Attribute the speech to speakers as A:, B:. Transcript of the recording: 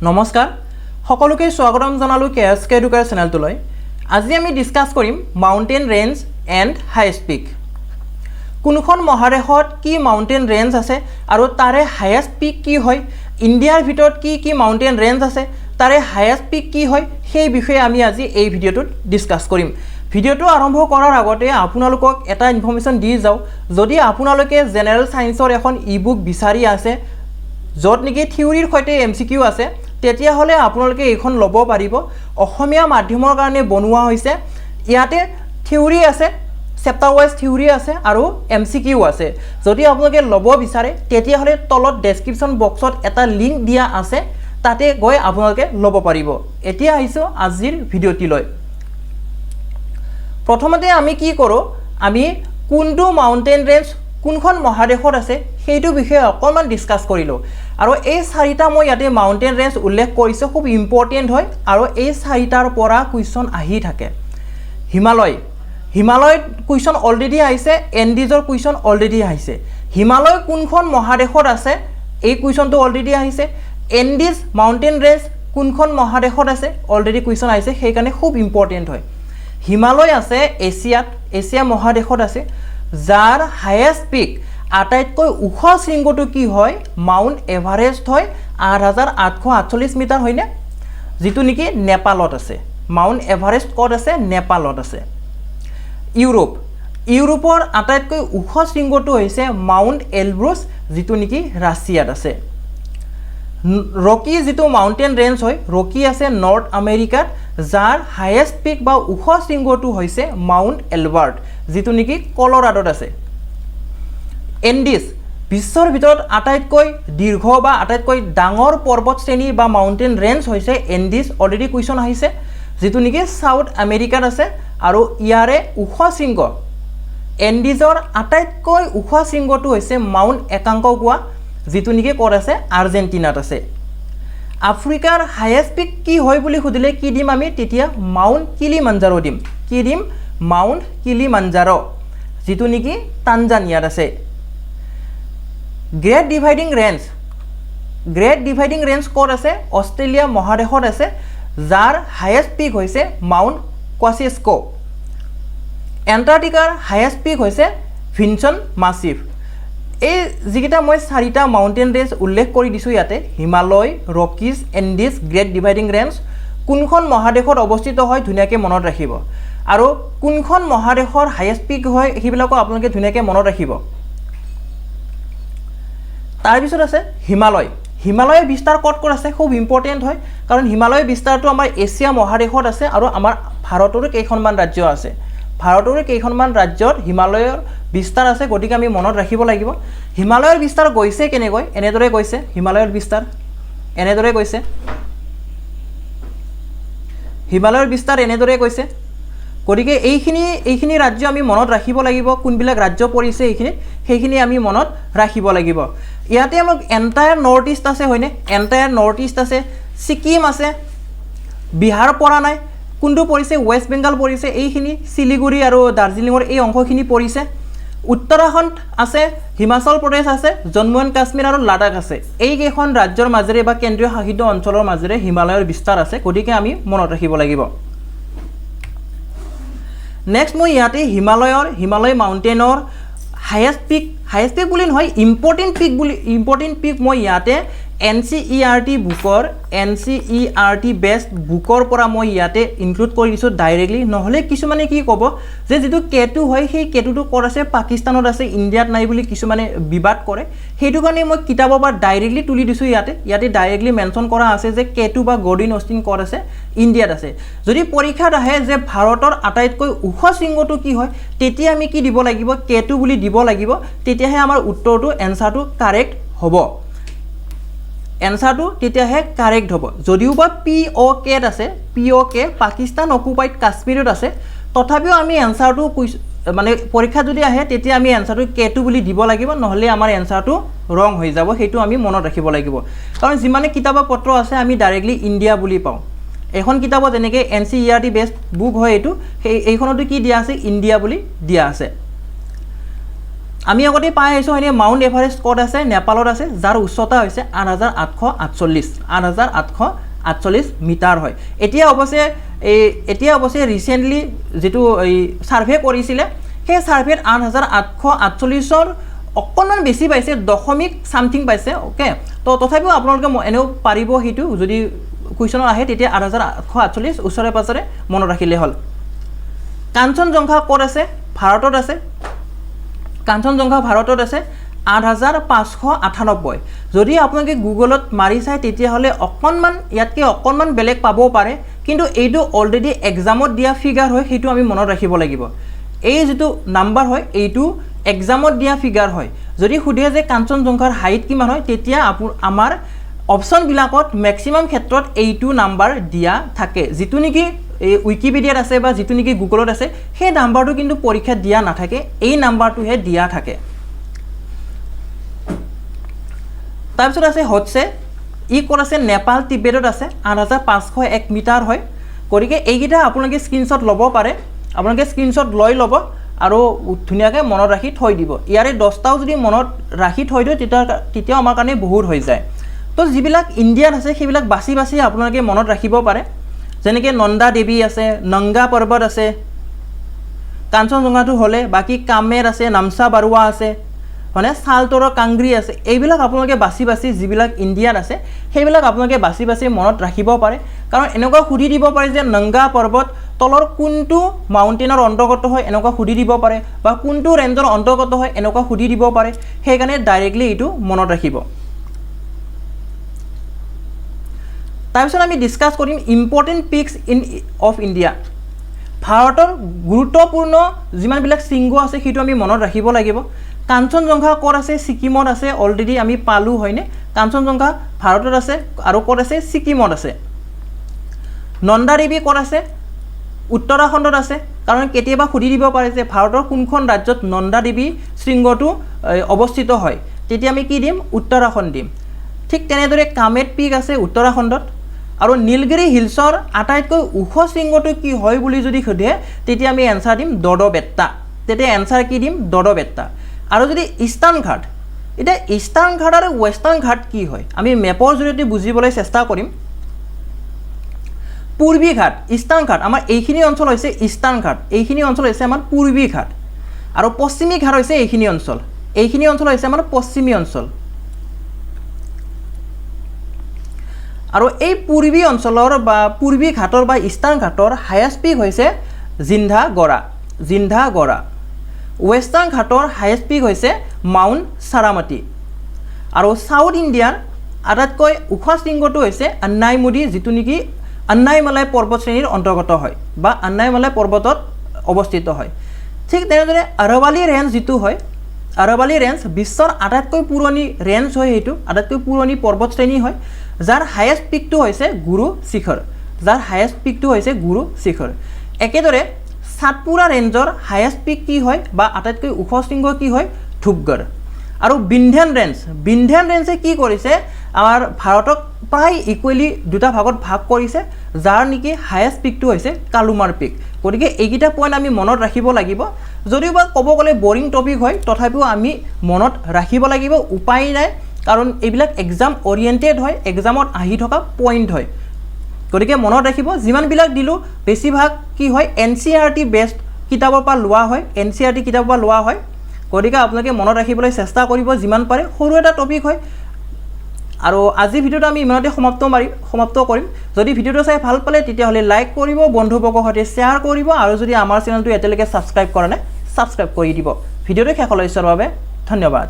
A: নমস্কাৰ সকলোকে স্বাগতম জনালো কেএসকে এডুকেয়াৰ চেনেলটোলৈ আজি আমি ডিসকাস কৰিম মাউন্টেন ৰেঞ্জ এণ্ড হাইয়েষ্ট পিক কোনখন মহাদেশত কি মাউন্টেন ৰেঞ্জ আছে আৰু তাৰে হাইয়েষ্ট পিক কি হয় ইণ্ডিয়াৰ ভিতৰত কি মাউন্টেন ৰেঞ্জ আছে তাৰে হাইয়েষ্ট পিক কি হয় সেই বিষয়ে আমি আজি এই ভিডিঅ'টোত ডিসকাস কৰিম ভিডিঅ'টো আৰম্ভ কৰাৰ আগতে আপোনালোকক এটা ইনফৰমেশন দি যাও যদি আপোনালোকে জেনাৰেল সায়েন্সৰ এখন ই-বুক বিচাৰি আছে যত নেকি থিওৰিৰ সৈতে এমসিকিউ আছে তেতিয়া হলে আপোনালোকে এইখন লব পাৰিব অসমীয়া মাধ্যমৰ কাৰণে বনোৱা হৈছে ইয়াতে থিওৰি আছে চেপ্টাৰ ওয়াইজ থিওৰি আছে আৰু এমসিকিউ আছে যদি আপোনালোকে লব বিচাৰে তেতিয়া হলে তলত ডেসক্ৰিপচন বক্সত এটা লিংক দিয়া আছে তাতে গৈ আপোনালোকে লব পাৰিব এতিয়া আহিছো আজিৰ ভিডিঅ'টিলৈ প্ৰথমতে আমি কি কৰো আমি কোনটো মাউন্টেন ৰেঞ্জ কোনখন মহাদেশত আছে সেইটো বিষয়ে অকমান ডিসকাস কৰিলো আৰু এই চাৰিটা মই ইয়াতে মাউন্টেন ৰেঞ্জ উল্লেখ কৰিছো খুব ইম্পৰ্টেন্ট হয় আৰু এই চাৰিটাৰ পৰা কোৱেশ্চন আহি থাকে হিমালয় কোৱেশ্চন অলৰেডি আহিছে এন্ডিজৰ কোৱেশ্চন অলৰেডি আহিছে হিমালয় কোনখন মহাদেশত আছে এই কোৱেশ্চনটো অলৰেডি আহিছে এন্ডিজ মাউন্টেন ৰেঞ্জ কোনখন মহাদেশত আছে অলৰেডি কোৱেশ্চন আহিছে সেই কাৰণে খুব ইম্পৰ্টেন্ট হয় হিমালয় আছে এছিয়া মহাদেশত আছে যাৰ হাইয়েষ্ট পিক আটাইতকৈ ওখ শৃংগটো কি হয় মাউন্ট এভাৰেষ্ট হয় 8848 মিটাৰ হয়নে যেটো নেকি নেপালত আছে মাউন্ট এভাৰেষ্ট কত আছে নেপালত আছে ইউৰোপৰ আটাইতকৈ ওখ শৃংগটো হৈছে মাউন্ট এলব্ৰুছ যেটো নেকি ৰাছিয়াত আছে ৰকি যেটো মাউন্টেন ৰেঞ্জ হয় ৰকি আছে নৰ্থ আমেৰিকাত যাৰ হাইয়েষ্ট পিক বা ওখ শৃংগটো হৈছে মাউন্ট এলবাৰ্ট যেটো নেকি কলৰাডোত আছে এন্ডিজ বিশ্বৰ ভিতৰত আটাইতকৈ দীৰ্ঘ বা আটাইতকৈ ডাঙৰ পৰ্বত শ্ৰেণী বা মাউন্টেন ৰেঞ্জ হৈছে এন্ডিজ অলৰেডি কোৱেশ্চন আহিছে যেটো নেকি সাউথ আমেৰিকাত আছে আৰু ইয়াৰে ওখ শৃংগ এন্ডিজৰ আটাইতকৈ ওখ শৃংগটো হৈছে মাউন্ট একাংকগুৱা যেটো নেকি ক'ত আছে আৰ্জেন্টিনাত আছে আফ্ৰিকাৰ হাইয়েষ্ট পিক কি হয় বুলি খুদিলে কি দিম আমি তেতিয়া মাউন্ট কিলিমাঞ্জাৰো দিম কি দিম মাউন্ট কিলিমাঞ্জাৰো যেটো নেকি তানজানিয়াত আছে গ্ৰেট ডিভাইডিং ৰেঞ্জ ক'ত আছে অষ্ট্ৰেলিয়া মহাদেশত আছে যাৰ হাইয়েষ্ট পিক হৈছে মাউন্ট কোৱাচিস্কো এণ্টাৰ্কটিকাৰ হাইয়েষ্ট পিক হৈছে ভিনচন মাছিভ এই যিকেইটা মই চাৰিটা মাউন্টেন ৰেঞ্জ উল্লেখ কৰি দিছো ইয়াতে Himalaya Rockies Andes Great Dividing Range কোনখন মহাদেশত অৱস্থিত হয় ধুনিয়াকে মনত ৰাখিব আৰু কোনখন মহাদেশৰ হাইয়েষ্ট পিক হয় হিবিলাকো আপোনালোকে ধুনিয়াকে মনত ৰাখিব তাৰ পিছত আছে হিমালয়ৰ বিস্তাৰ কত আছে খুব ইম্পৰ্টেন্ট হয় কাৰণ হিমালয়ৰ বিস্তাৰটো আমাৰ এছিয়া মহাদেশত আছে আৰু আমাৰ ভাৰতৰো কেইখনমান ৰাজ্য আছে ভাৰতৰো কেইখনমান ৰাজ্যত হিমালয়ৰ বিস্তাৰ আছে গতিকে আমি মনত ৰাখিব লাগিব হিমালয়ৰ বিস্তাৰ গৈছে কেনেকৈ এনেদৰে গৈছে হিমালয়ৰ বিস্তাৰ এনেদৰে গৈছে হিমালয়ৰ বিস্তাৰ এনেদৰে গৈছে গতিকে এইখিনি ৰাজ্য আমি মনত ৰাখিব লাগিব কোনবিলাক ৰাজ্য পৰিছে সেইখিনি আমি মনত ৰাখিব লাগিব ইয়াতে আমাক এন্টায়াৰ নৰ্থ ইষ্ট আছে হয়নে এন্টায়াৰ নৰ্থ ইষ্ট আছে সিকিম আছে বিহাৰ পৰা নাই কোনটো পৰিছে ওয়েষ্ট বেংগল পৰিছে এইখিনি শিলিগুৰি আৰু দাৰ্জিলিঙৰ এই অংশখিনি পৰিছে উত্তৰাখণ্ড আছে হিমাচল প্ৰদেশ আছে জম্মু এণ্ড কাশ্মীৰ আৰু লাডাখ আছে এই কেইখন ৰাজ্যৰ মাজেৰে বা কেন্দ্ৰীয় শাসিত অঞ্চলৰ মাজেৰে হিমালয়ৰ বিস্তাৰ আছে গতিকে আমি মনত ৰাখিব লাগিব নেক্সট মই ইয়াতে হিমালয় মাউন্টেনৰ হাইয়েষ্ট পিক বুলি নহয় ইম্পৰ্টেন্ট পিক মই ইয়াতে NCERT বেষ্ট বুকৰ পৰা মই ইয়াতে ইনক্লুড কৰি দিছো ডাইৰেক্টলি নহলে কিছুমানে কি ক'ব যে যেটো কেটু হয় সেই কেটুটো ক'ত আছে পাকিস্তানত আছে ইণ্ডিয়াত নাই বুলি কিছুমানে বিবাদ কৰে সেইটো কাৰণে মই কিতাপৰ পৰা ডাইৰেক্টলি তুলি দিছো ইয়াতে ডাইৰেক্টলি মেনশন কৰা আছে যে কেটু বা গৰ্ডিন অষ্টিন ক'ত আছে ইণ্ডিয়াত আছে যদি পৰীক্ষাত আহে যে ভাৰতৰ আটাইতকৈ ওখ শৃংগটো কি হয় তেতিয়া আমি কি দিব লাগিব কেটু বুলি দিব লাগিব তেতিয়াহে আমাৰ উত্তৰটো এনসাৰটো কাৰেক্ট হ'ব এনসাৰটো তেতিয়াহে কাৰেক্ট হ'ব যদিও বা POK আছে POK পাকিস্তান অকুপাইড কাশ্মীৰত আছে তথাপিও আমি এনসাৰটো মানে পৰীক্ষা যদি আহে তেতিয়া আমি এনসাৰটো কেটু বুলি দিব লাগিব নহলে আমাৰ এনসাৰটো ৰং হৈ যাব সেইটো আমি মনত ৰাখিব লাগিব কাৰণ যিমানে কিতাপ পত্ৰ আছে আমি ডাইৰেক্টলি ইণ্ডিয়া বুলি পাওঁ এখন কিতাপত যেনেকৈ NCERT বেষ্ট বুক হয় এইটো এইখনতো কি দিয়া আছে ইণ্ডিয়া বুলি দিয়া আছে আমি আগতে পাই আহিছোঁ হয়নে মাউণ্ট এভাৰেষ্ট ক'ত আছে নেপালত আছে যাৰ উচ্চতা হৈছে 8,848 মিটাৰ হয় এতিয়া অৱশ্যে ৰিচেণ্টলি যিটো এই ছাৰ্ভে কৰিছিলে সেই ছাৰ্ভেত 8,848ৰ অকণমান বেছি পাইছে দশমিক সামথিং পাইছে ওকে তো তথাপিও আপোনালোকে এনেও পাৰিব সেইটো যদি কুৱেশ্যনত আহে তেতিয়া 8,848 ওচৰে পাছৰে মনত ৰাখিলে হ'ল কাঞ্চনজংঘা ক'ত আছে ভাৰতত আছে কাঞ্চনজংঘা ভাৰতত আছে 8,598 যদি আপোনালোকে গুগলত মাৰি চাই তেতিয়াহ'লে ইয়াতকৈ অকণমান বেলেগ পাবও পাৰে কিন্তু এইটো অলৰেডি এক্সামত দিয়া ফিগাৰ হয় সেইটো আমি মনত ৰাখিব লাগিব এই যিটো নাম্বাৰ হয় এইটো এক্সামত দিয়া ফিগাৰ হয় যদি সুধে যে কাঞ্চনজংঘাৰ হাইট কিমান হয় তেতিয়া আমাৰ অপশ্যনবিলাকত মেক্সিমাম ক্ষেত্ৰত এইটো নাম্বাৰ দিয়া থাকে যিটো নেকি এই উইকিপিডিয়াত আছে বা যিটো নেকি গুগলত আছে সেই নাম্বাৰটো কিন্তু পৰীক্ষাত দিয়া নাথাকে এই নাম্বাৰটোহে দিয়া থাকে তাৰপিছত আছে হটছে ক'ত আছে নেপাল তিবেতত আছে 8,501 মিটাৰ হয় গতিকে এইকেইটা আপোনালোকে স্ক্ৰীনশ্বট ল'ব পাৰে আপোনালোকে স্ক্ৰীনশ্বট লৈ ল'ব আৰু ধুনীয়াকৈ মনত ৰাখি থৈ দিব ইয়াৰে 10টাও যদি মনত ৰাখি থৈ দিওঁ তেতিয়া আমাৰ কাৰণে বহুত হৈ যায় তো যিবিলাক ইণ্ডিয়াত আছে সেইবিলাক বাছি বাছি আপোনালোকে মনত ৰাখিব পাৰে যেনেকৈ নন্দা দেৱী আছে নংগা পৰ্বত আছে কাঞ্চনজংঘাটো হ'লে বাকী কামেৰ আছে নামচা বাৰুৱা আছে মানে সালতৰৰ কাংগ্ৰী আছে এইবিলাক আপোনালোকে বাছি বাছি যিবিলাক ইণ্ডিয়াত আছে সেইবিলাক আপোনালোকে বাছি বাছি মনত ৰাখিব পাৰে কাৰণ এনেকুৱা সুধি দিব পাৰে যে নংগা পৰ্বত তলৰ কোনটো মাউণ্টেইনৰ অন্তৰ্গত হয় এনেকুৱা সুধি দিব পাৰে বা কোনটো ৰেঞ্জৰ অন্তৰ্গত হয় এনেকুৱা সুধি দিব পাৰে সেইকাৰণে ডাইৰেক্টলি এইটো মনত ৰাখিব তাৰপিছত আমি ডিছকাছ কৰিম ইম্পৰ্টেণ্ট পিকছ অফ ইণ্ডিয়া ভাৰতৰ গুৰুত্বপূৰ্ণ যিমানবিলাক শৃংগ আছে সেইটো আমি মনত ৰাখিব লাগিব কাঞ্চনজংঘা ক'ত আছে ছিকিমত আছে অলৰেডি আমি পালোঁ হয়নে কাঞ্চনজংঘা ভাৰতত আছে আৰু ক'ত আছে ছিকিমত আছে নন্দা দেৱী ক'ত আছে উত্তৰাখণ্ডত আছে কাৰণ কেতিয়াবা সুধি দিব পাৰে যে ভাৰতৰ কোনখন ৰাজ্যত নন্দা দেৱী শৃংগটো অৱস্থিত হয় তেতিয়া আমি কি দিম উত্তৰাখণ্ড দিম ঠিক তেনেদৰে কামেট পিক আছে উত্তৰাখণ্ডত আৰু নীলগিৰি হিলছৰ আটাইতকৈ ওখ শৃংগটো কি হয় বুলি যদি সোধে তেতিয়া আমি এনসাৰ দিম দদবেত্তা তেতিয়া এনসাৰ কি দিম দদবেত্তা আৰু যদি ইষ্টাৰ্ণ ঘাট এটা ইষ্টাৰ্ণ ঘাট আৰু ৱেষ্টাৰ্ণ ঘাট কি হয় আমি মেপৰ জৰিয়তে বুজিবলৈ চেষ্টা কৰিম পূৰ্বী ঘাট ইষ্টাৰ্ণ ঘাট আমাৰ এইখিনি অঞ্চল হৈছে ইষ্টাৰ্ণ ঘাট এইখিনি অঞ্চল হৈছে আমাৰ পূৰ্বী ঘাট আৰু পশ্চিমী ঘাট হৈছে এইখিনি অঞ্চল হৈছে আমাৰ পশ্চিমী অঞ্চল আৰু এই পূৰ্বী অঞ্চলৰ বা পূৰ্বী ঘাটৰ বা ইষ্টাৰ্ণ ঘাটৰ হায়েষ্ট পিক হৈছে জিন্ধাগড়া ৱেষ্টাৰ্ণ ঘাটৰ হায়েষ্ট পিক হৈছে মাউণ্ট সাৰামতি আৰু সাউথ ইণ্ডিয়াৰ আটাইতকৈ ওখ শৃংগটো হৈছে আন্নাইমুদি যিটো নেকি আন্নাইমালাই পৰ্বত শ্ৰেণীৰ অন্তৰ্গত হয় বা আন্নাইমালাই পৰ্বতত অৱস্থিত হয় ঠিক তেনেদৰে আৰাৱালী ৰেঞ্জ যিটো হয় আৰাৱালী ৰেঞ্জ বিশ্বৰ আটাইতকৈ পুৰণি ৰেঞ্জ হয় এইটো আটাইতকৈ পুৰণি পৰ্বত শ্ৰেণী হয় যাৰ হায়েষ্ট পিকটো হৈছে গুৰু শিখৰ একেদৰে সাতপুৰা ৰেঞ্জৰ হায়েষ্ট পিক কি হয় বা আটাইতকৈ ওখ শৃংগ কি হয় ধূপগড় আৰু বিন্ধ্যান ৰেঞ্জে কি কৰিছে আমাৰ ভাৰতক প্ৰায় ইকুৱেলি দুটা ভাগত ভাগ কৰিছে যাৰ নেকি হায়েষ্ট পিকটো হৈছে কালুমাৰ পিক গতিকে এইকেইটা পইণ্ট আমি মনত ৰাখিব লাগিব যদিও বা ক'ব গ'লে বৰিং টপিক হয় তথাপিও আমি মনত ৰাখিব লাগিব উপায় নাই কাৰণ এইবিলাক এক্সাম অৰিয়েণ্টেড হয় এক্সামত আহি থকা পইণ্ট হয় গতিকে মনত ৰাখিব যিমানবিলাক দিলোঁ বেছিভাগ কি হয় NCERT বেষ্ট কিতাপৰ পৰা লোৱা হয় গতিকে আপোনালোকে মনত ৰাখিবলৈ চেষ্টা কৰিব যিমান পাৰে সৰু এটা টপিক হয় আৰু আজিৰ ভিডিঅ'টো আমি ইমানতে সমাপ্ত কৰিম যদি ভিডিঅ'টো চাই ভাল পালে তেতিয়াহ'লে লাইক কৰিব বন্ধুবৰ্গৰ সৈতে শ্বেয়াৰ কৰিব আৰু যদি আমাৰ চেনেলটো এতিয়ালৈকে ছাবস্ক্ৰাইব কৰা নাই ছাবস্ক্ৰাইব কৰি দিব ভিডিঅ'টো শেষলৈ চোৱাৰ বাবে ধন্যবাদ